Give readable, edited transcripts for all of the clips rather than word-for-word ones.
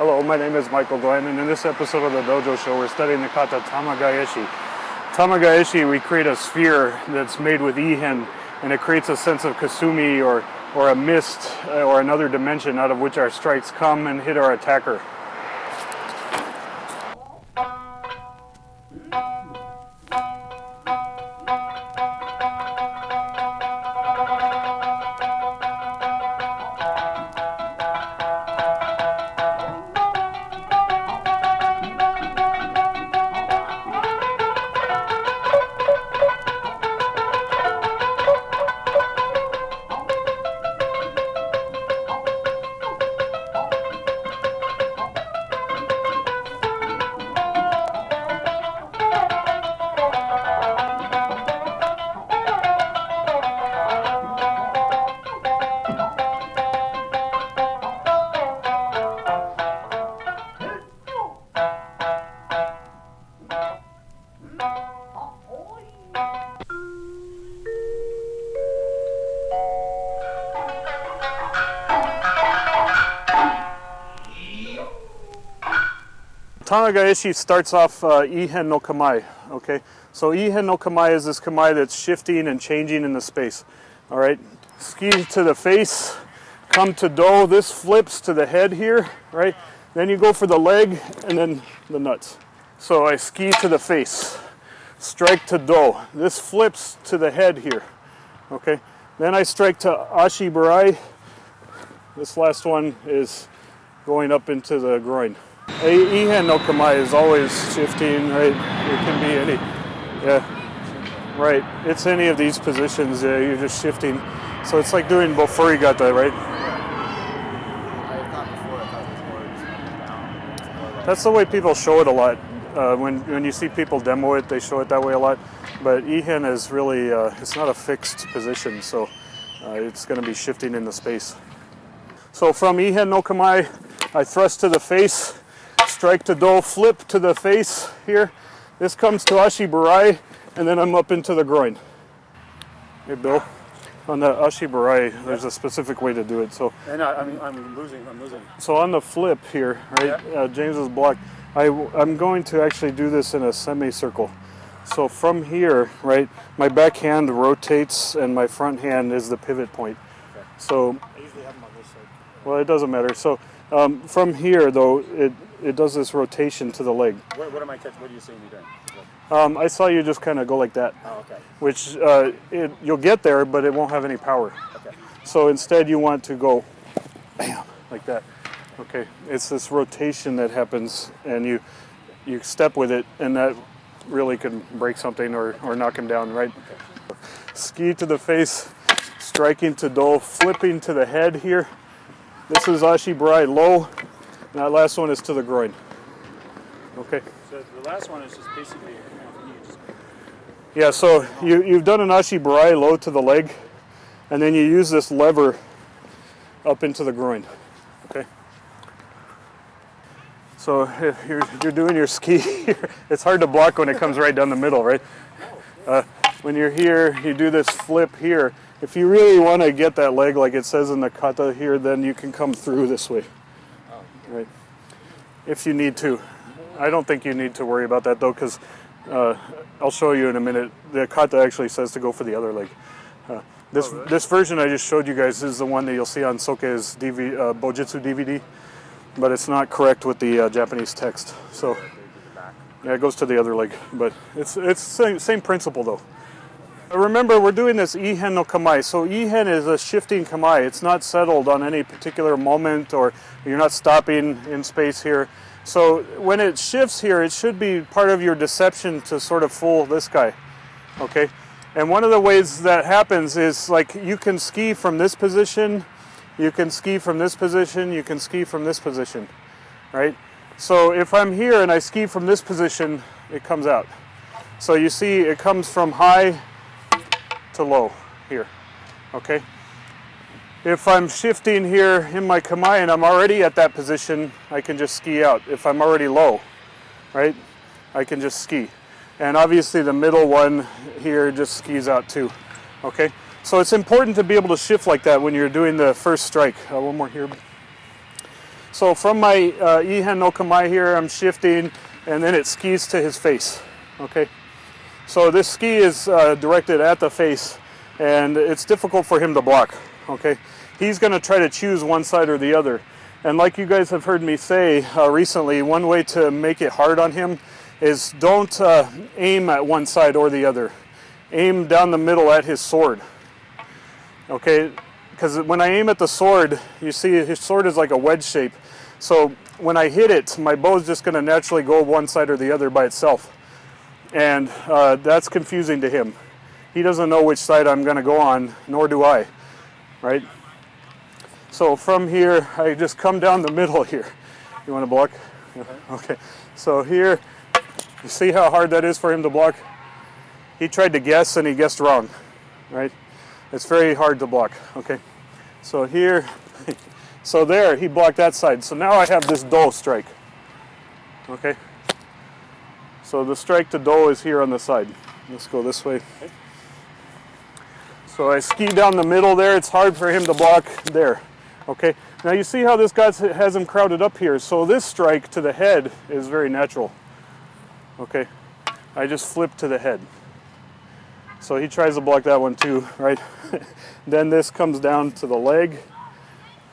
Hello, my name is Michael Glenn, and in this episode of the Dojo Show, we're studying the kata Tama Gaeshi. Tama Gaeshi, we create a sphere that's made with ihen, and it creates a sense of Kasumi or a mist or another dimension out of which our strikes come and hit our attacker. Tama Gaeshi starts off ihen no kamae, okay? So ihen no kamae is this kamae that's shifting and changing in the space, all right? Ski to the face, come to do, this flips to the head here, right? Then you go for the leg and then the nuts. So I ski to the face, strike to do, this flips to the head here, okay? Then I strike to ashi burai, this last one is going up into the groin. Ihen no kamae is always shifting, right? It can be any, yeah, right. It's any of these positions, you're just shifting. So it's like doing bofurigata, right? I thought before, I thought it was more just down. That's the way people show it a lot. When you see people demo it, they show it that way a lot. But ihen is really, it's not a fixed position, so it's going to be shifting in the space. So from ihen no kamae, I thrust to the face, strike to do, flip to the face here. This comes to ashi burai, and then I'm up into the groin. Hey Bill, on the ashi burai, there's a specific way to do it. So, And I'm losing. so on the flip here, right? Yeah. James is blocked. I'm going to actually do this in a semicircle. So from here, right, my back hand rotates, and my front hand is the pivot point. Okay. So, I usually have them on this side. well, it doesn't matter. So from here, though, it does this rotation to the leg. What am I catching? What are you seeing me doing? I saw you just kind of go like that, Oh, okay. which you'll get there, but it won't have any power. Okay. So instead you want to go bam, like that. Okay, it's this rotation that happens, and you step with it, and that really can break something or knock him down, right? Okay. Ski to the face, striking to do, flipping to the head here. This is ashi burai low, and that last one is to the groin. Okay. So the last one is just basically, Yeah, so you've done an ashi burai low to the leg, and then you use this lever up into the groin, okay? So if you're doing your ski here, it's hard to block when it comes right down the middle, right? When you're here, you do this flip here. If you really want to get that leg like it says in the kata here, then you can come through this way, right? If you need to. I don't think you need to worry about that though, because I'll show you in a minute. The kata actually says to go for the other leg. This version I just showed you guys is the one that you'll see on Soke's Bojutsu DVD, but it's not correct with the Japanese text. So yeah, it goes to the other leg, but it's same principle though. Remember, we're doing this ihen no kamae. So ihen is a shifting kamae. It's not settled on any particular moment, or you're not stopping in space here. So when it shifts here, it should be part of your deception to sort of fool this guy, okay? And one of the ways that happens is like you can ski from this position, you can ski from this position, you can ski from this position, right? So if I'm here and I ski from this position, it comes out. So you see it comes from high to low here, okay? If I'm shifting here in my kamae and I'm already at that position, I can just ski out. If I'm already low, right, I can just ski. And obviously the middle one here just skis out too, okay? So it's important to be able to shift like that when you're doing the first strike. One more here. So from my ihen no kamae here, I'm shifting, and then it skis to his face. Okay. So this ski is directed at the face, and it's difficult for him to block. Okay. He's going to try to choose one side or the other. And like you guys have heard me say recently, one way to make it hard on him is don't aim at one side or the other. Aim down the middle at his sword. Okay, because when I aim at the sword, you see his sword is like a wedge shape. So when I hit it, my bow is just going to naturally go one side or the other by itself. And that's confusing to him. He doesn't know which side I'm going to go on, nor do I, right? So from here, I just come down the middle here. You want to block? Yeah. Okay. So here, you see how hard that is for him to block? He tried to guess and he guessed wrong, right? It's very hard to block, okay? So here, so there, he blocked that side. So now I have this do strike, okay? So the strike to do is here on the side. Let's go this way. So I ski down the middle there. It's hard for him to block there. Okay, now you see how this guy has him crowded up here. So this strike to the head is very natural. Okay, I just flip to the head. So he tries to block that one too, right? Then this comes down to the leg,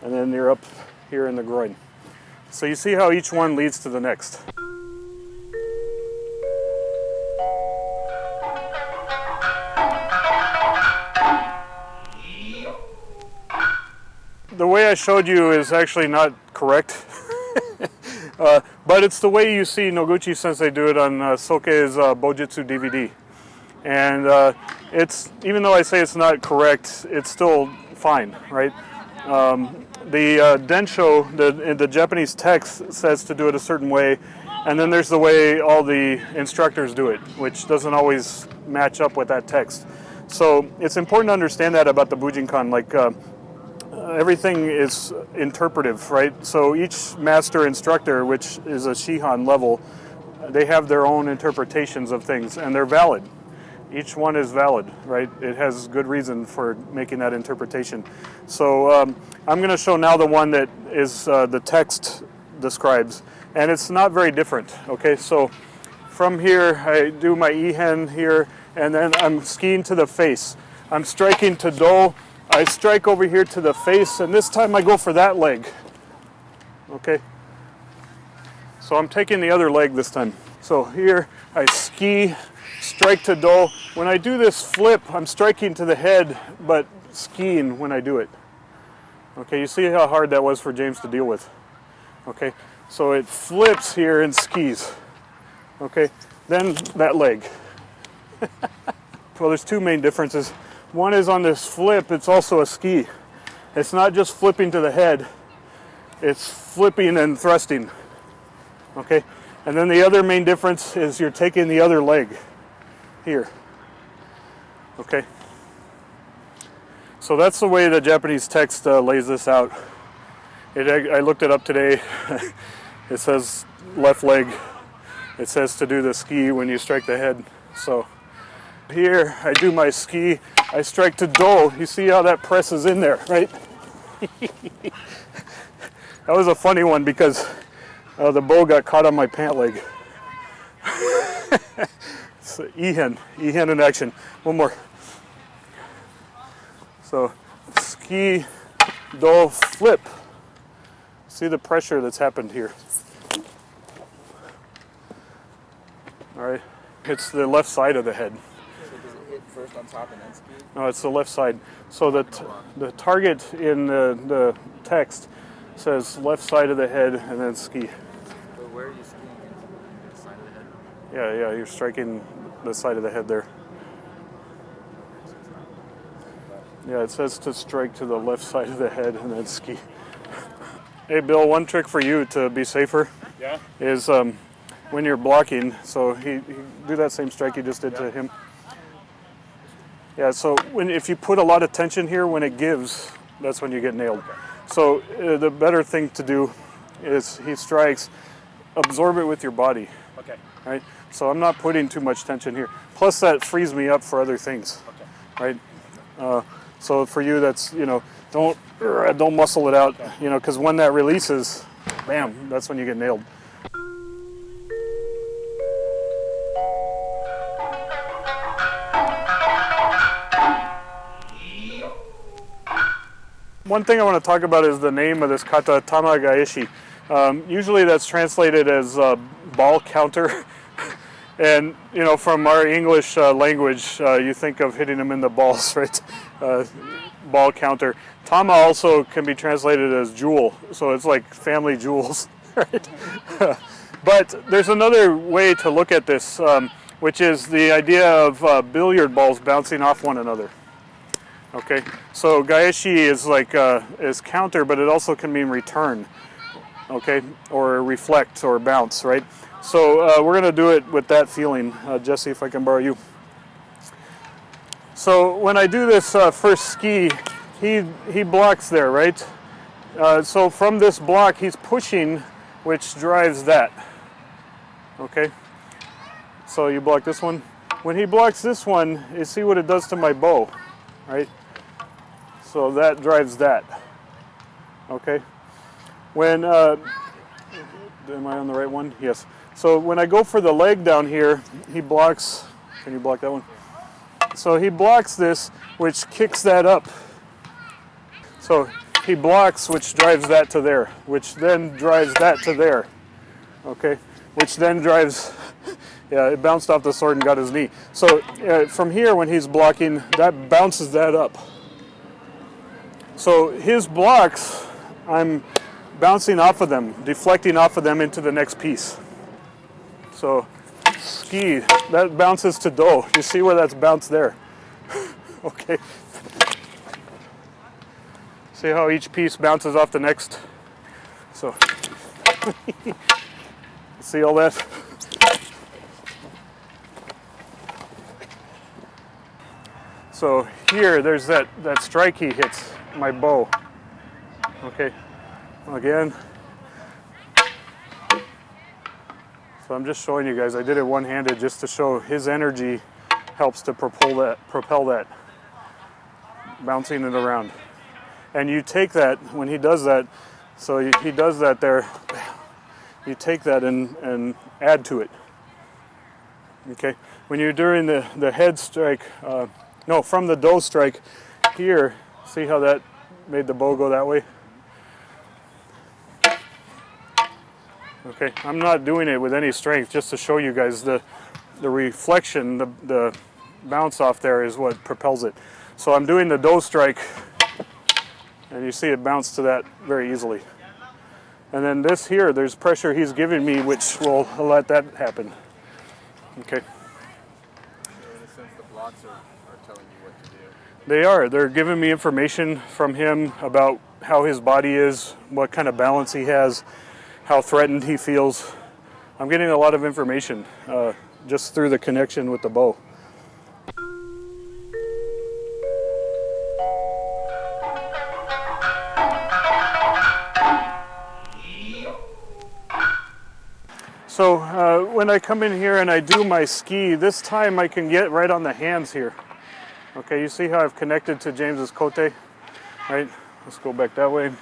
and then you're up here in the groin. So you see how each one leads to the next. The way I showed you is actually not correct, but it's the way you see Noguchi Sensei do it on Soke's Bojutsu DVD. And it's, even though I say it's not correct, it's still fine, right? The Densho, the Japanese text says to do it a certain way, and then there's the way all the instructors do it, which doesn't always match up with that text. So it's important to understand that about the Bujinkan, like everything is interpretive, right? So each master instructor, which is a Shihan level, they have their own interpretations of things, and they're valid. Each one is valid, right? It has good reason for making that interpretation. So I'm going to show now the one that is the text describes, and it's not very different, okay? So from here, I do my ihen here, and then I'm skiing to the face. I'm striking to do. I strike over here to the face, and this time I go for that leg. Okay? So I'm taking the other leg this time. So here I ski, strike to do. When I do this flip, I'm striking to the head, but skiing when I do it. Okay, you see how hard that was for James to deal with. Okay, so it flips here and skis. Okay, then that leg. Well, there's two main differences. One is on this flip, it's also a ski. It's not just flipping to the head, it's flipping and thrusting. Okay? And then the other main difference is you're taking the other leg here. Okay? So that's the way the Japanese text lays this out. I looked it up today. It says left leg. It says to do the ski when you strike the head. So here I do my ski. I strike to do. You see how that presses in there, right? That was a funny one because the bow got caught on my pant leg. It's ihen in action. One more. So ski, do, flip. See the pressure that's happened here. All right, it's the left side of the head. First on top and then ski? No, it's the left side. So the target in the text says left side of the head and then ski. But where are you skiing? The side of the head? Yeah, you're striking the side of the head there. Yeah, it says to strike to the left side of the head and then ski. Hey Bill, one trick for you to be safer is when you're blocking, so he do that same strike you just did to him. Yeah, so if you put a lot of tension here, when it gives, that's when you get nailed. Okay. So the better thing to do is he strikes, absorb it with your body. Okay. Right? So I'm not putting too much tension here. Plus that frees me up for other things. Okay. Right? So for you, that's, don't muscle it out, because when that releases, bam, that's when you get nailed. One thing I want to talk about is the name of this kata, Tama Gaeshi. Usually that's translated as ball counter. And, you know, from our English language, you think of hitting them in the balls, right? Ball counter. Tama also can be translated as jewel, so it's like family jewels, right? But there's another way to look at this, which is the idea of billiard balls bouncing off one another. Okay, so gaeshi is like is counter, but it also can mean return, okay, or reflect or bounce, right? So we're gonna do it with that feeling. Jesse, if I can borrow you. So when I do this first ski, he blocks there, right? So from this block, he's pushing, which drives that. Okay. So you block this one. When he blocks this one, you see what it does to my bow, right? So that drives that. Okay. When am I on the right one? Yes. So when I go for the leg down here, he blocks. Can you block that one? So he blocks this, which kicks that up. So he blocks, which drives that to there, which then drives that to there. Okay. Which then drives. Yeah, it bounced off the sword and got his knee. So from here, when he's blocking, that bounces that up. So his blocks, I'm bouncing off of them, deflecting off of them into the next piece. So ski, that bounces to do. You see where that's bounced there? Okay. See how each piece bounces off the next? So, see all that? So here, there's that strike he hits my bow. Okay, again. So I'm just showing you guys. I did it one-handed just to show his energy helps to propel that, bouncing it around. And you take that when he does that. So he does that there. You take that and add to it. Okay, when you're doing the head strike. No, from the do strike here, see how that made the bow go that way? Okay, I'm not doing it with any strength, just to show you guys the reflection, the bounce off there is what propels it. So I'm doing the do strike, and you see it bounce to that very easily. And then this here, there's pressure he's giving me, which will let that happen. Okay. So in a sense, the blocks are telling you what to do. They are. They're giving me information from him about how his body is, what kind of balance he has, how threatened he feels. I'm getting a lot of information just through the connection with the bow. So when I come in here and I do my ski, this time I can get right on the hands here. Okay, you see how I've connected to James's Kote, right? Let's go back that way.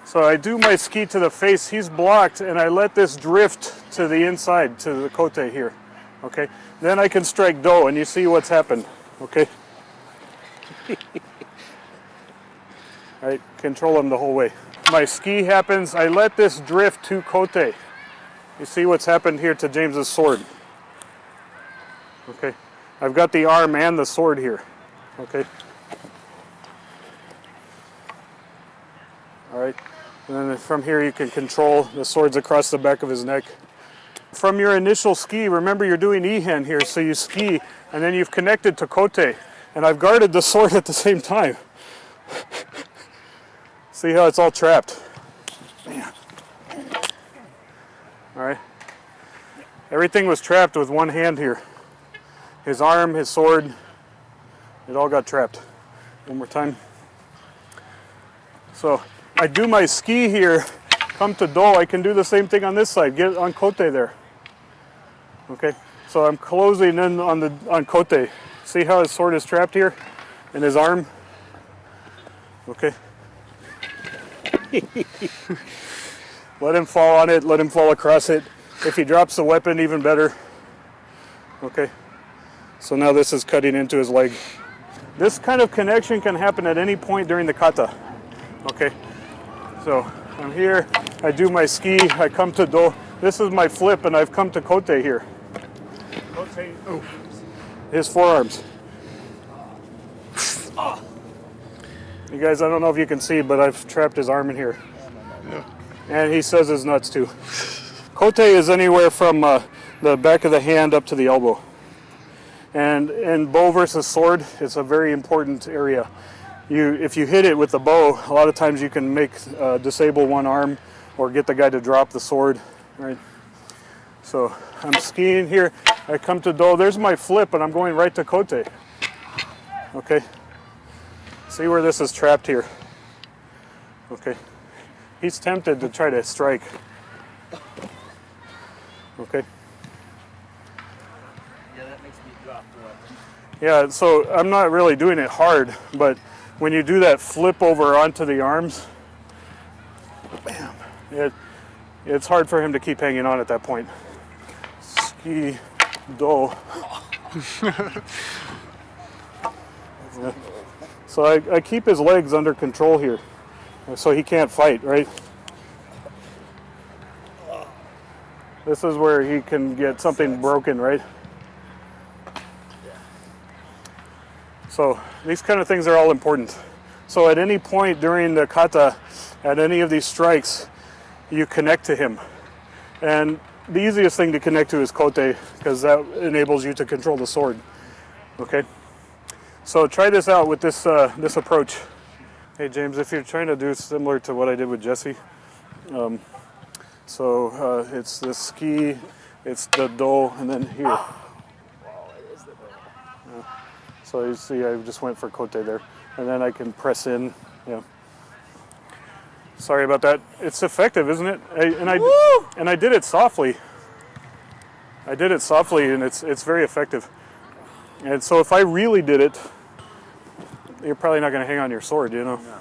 So I do my ski to the face, he's blocked, and I let this drift to the inside, to the Kote here, okay? Then I can strike do, and you see what's happened, okay? Right, control him the whole way. My ski happens, I let this drift to Kote. You see what's happened here to James's sword, okay? I've got the arm and the sword here, okay? All right, and then from here you can control the swords across the back of his neck. From your initial ski, remember you're doing ihen here, so you ski, and then you've connected to Kote, and I've guarded the sword at the same time. See how it's all trapped? Man. All right, everything was trapped with one hand here. His arm, his sword, it all got trapped. One more time. So I do my ski here, come to do, I can do the same thing on this side, get on Kote there. Okay, so I'm closing in on Kote. See how his sword is trapped here in his arm? Okay. Let him fall on it, let him fall across it. If he drops the weapon, even better. Okay. So now this is cutting into his leg. This kind of connection can happen at any point during the kata. Okay. So I'm here, I do my ski, I come to do. This is my flip, and I've come to kote here. Kote, oh. His forearms. You guys, I don't know if you can see, but I've trapped his arm in here. Yeah. And he says his nuts too. Kote is anywhere from the back of the hand up to the elbow. And in bow versus sword, it's a very important area. If you hit it with the bow, a lot of times you can make disable one arm or get the guy to drop the sword, right? So I'm skiing here, I come to do, there's my flip, and I'm going right to kote. Okay. See where this is trapped here. Okay. He's tempted to try to strike. Okay. Yeah, that makes me drop the weapon. Yeah, so I'm not really doing it hard, but when you do that flip over onto the arms, bam, it's hard for him to keep hanging on at that point. Ski, do. Yeah. So I keep his legs under control here, so he can't fight, right? This is where he can get something broken, right? So these kind of things are all important. So at any point during the kata, at any of these strikes, you connect to him. And the easiest thing to connect to is kote, because that enables you to control the sword. Okay? So try this out with this this approach. Hey James, if you're trying to do similar to what I did with Jesse, it's the ski, it's the do, and then here. So you see, I just went for kote there, and then I can press in. Yeah. Sorry about that. It's effective, isn't it? And I did it softly. I did it softly, and it's very effective. And so if I really did it, you're probably not going to hang on your sword, you know. No.